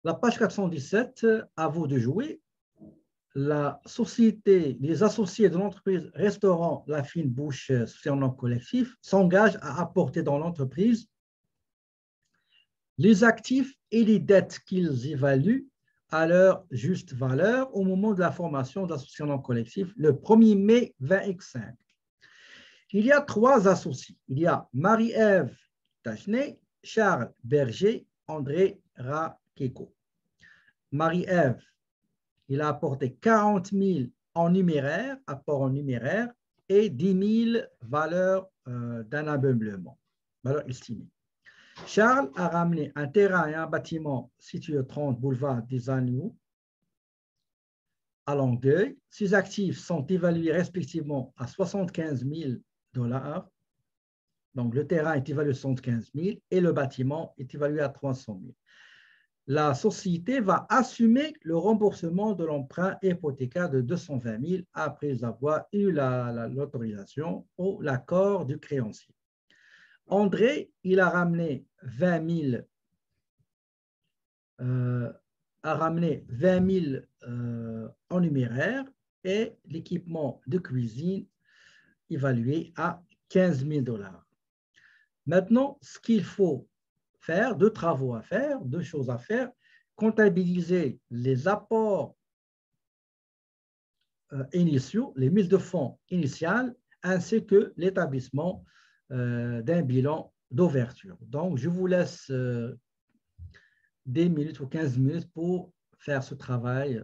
La page 417, à vous de jouer. La société, les associés de l'entreprise Restaurant La Fine Bouche sur un nom collectif s'engagent à apporter dans l'entreprise les actifs et les dettes qu'ils évaluent à leur juste valeur au moment de la formation de l'association collectif le 1er mai 2005. Il y a 3 associés. Il y a Marie-Ève Tachenay, Charles Berger, André Raqueco. Marie-Ève, il a apporté 40 000 en numéraire, apport en numéraire, et 10 000 valeurs d'un ameublement, valeur estimée. Charles a ramené un terrain et un bâtiment situé au 30 boulevard des Agneaux à Longueuil. Ses actifs sont évalués respectivement à 75 000 $. Donc, le terrain est évalué à 75 000 et le bâtiment est évalué à 300 000. La société va assumer le remboursement de l'emprunt hypothécaire de 220 000 après avoir eu l'autorisation ou l'accord du créancier. André, il a ramené 20 000, en numéraire et l'équipement de cuisine évalué à 15 000 $. Maintenant, ce qu'il faut faire, 2 travaux à faire, 2 choses à faire, comptabiliser les apports initiaux, les mises de fonds initiales, ainsi que l'établissement d'un bilan d'ouverture. Donc, je vous laisse 10 minutes ou 15 minutes pour faire ce travail.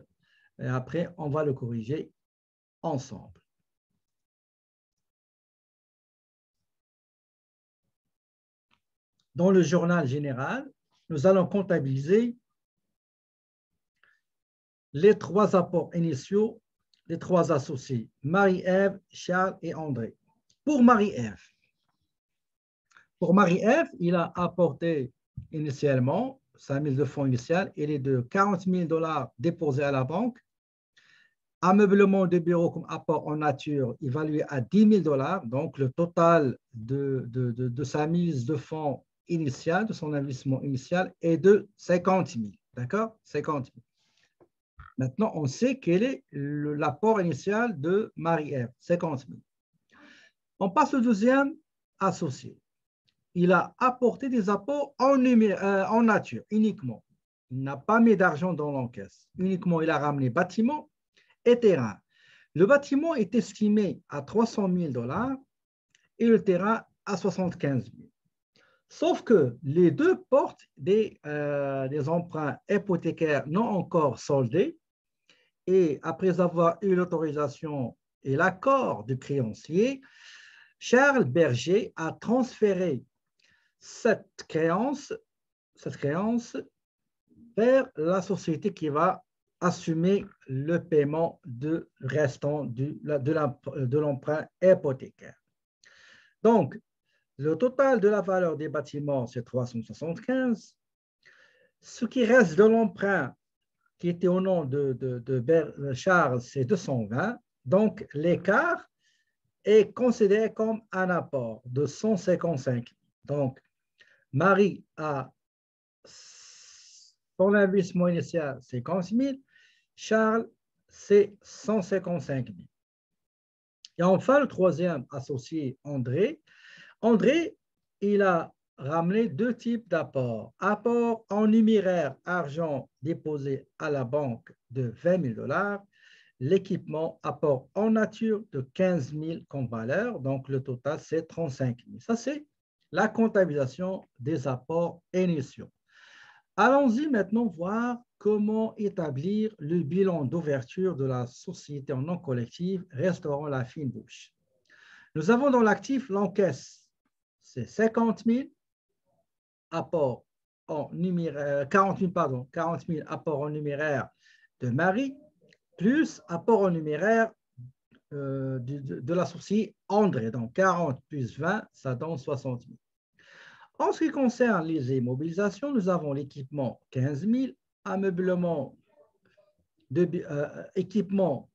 Et après, on va le corriger ensemble. Dans le journal général, nous allons comptabiliser les 3 apports initiaux des 3 associés, Marie-Ève, Charles et André. Pour Marie-Ève, il a apporté initialement sa mise de fonds initiale, elle est de 40 000 $ déposés à la banque. Ameublement de bureau comme apport en nature évalué à 10 000 $. Donc, le total de sa mise de fonds initiale, de son investissement initial, est de 50 000. D'accord? 50 000. Maintenant, on sait quel est l'apport initial de Marie-Ève, 50 000. On passe au deuxième associé. Il a apporté des apports en nature uniquement. Il n'a pas mis d'argent dans l'encaisse. Uniquement, il a ramené bâtiment et terrain. Le bâtiment est estimé à 300 000 $ et le terrain à 75 000. Sauf que les 2 portent des emprunts hypothécaires non encore soldés et après avoir eu l'autorisation et l'accord du créancier, Charles Berger a transféré cette créance vers la société qui va assumer le paiement restant de l'emprunt hypothécaire. Donc, le total de la valeur des bâtiments, c'est 375. Ce qui reste de l'emprunt qui était au nom de Charles, c'est 220. Donc, l'écart est considéré comme un apport de 155. Donc, Marie a son investissement initial, c'est 50 000. Charles, c'est 155 000. Et enfin, le troisième associé, André. André, il a ramené 2 types d'apports. Apport en numéraire, argent déposé à la banque de 20 000 $. L'équipement, apport en nature de 15 000 comme valeur. Donc, le total, c'est 35 000. Ça, c'est la comptabilisation des apports initiaux. Allons-y maintenant voir comment établir le bilan d'ouverture de la société en nom collectif Restaurant La Fine Bouche. Nous avons dans l'actif l'encaisse, c'est 50 000, apport en numéraire, 40 000 apport en numéraire de Marie, plus apport en numéraire de l'associé André. Donc 40 plus 20, ça donne 60 000. En ce qui concerne les immobilisations, nous avons l'équipement 15 000, ameublement, équipement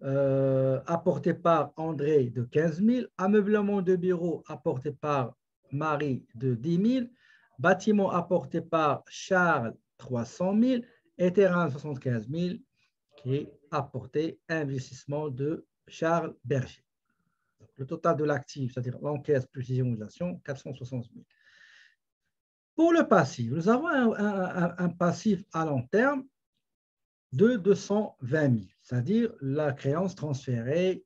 apporté par André de 15 000, ameublement de bureau apporté par Marie de 10 000, bâtiment apporté par Charles 300 000 et terrain 75 000 qui est apporté investissement de Charles Berger. Donc, le total de l'actif, c'est-à-dire l'encaisse plus les immobilisations, 460 000. Pour le passif, nous avons un passif à long terme de 220 000, c'est-à-dire la créance transférée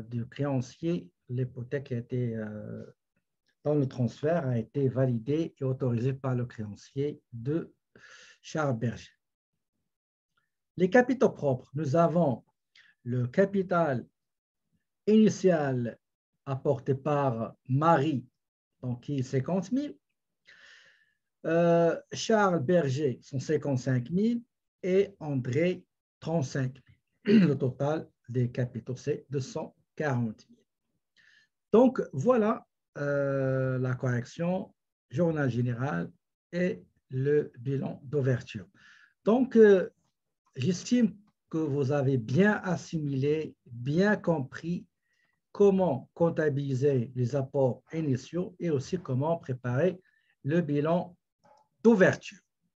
du créancier, l'hypothèque qui a été dans le transfert a été validée et autorisée par le créancier de Charles Berger. Les capitaux propres, nous avons le capital initial apporté par Marie, donc qui est 50 000, Charles Berger, 155 000 et André, 35 000. Le total des capitaux, c'est 240 000. Donc, voilà la correction, journal général et le bilan d'ouverture. Donc, j'estime que vous avez bien assimilé, bien compris comment comptabiliser les apports initiaux et aussi comment préparer le bilan d'ouverture.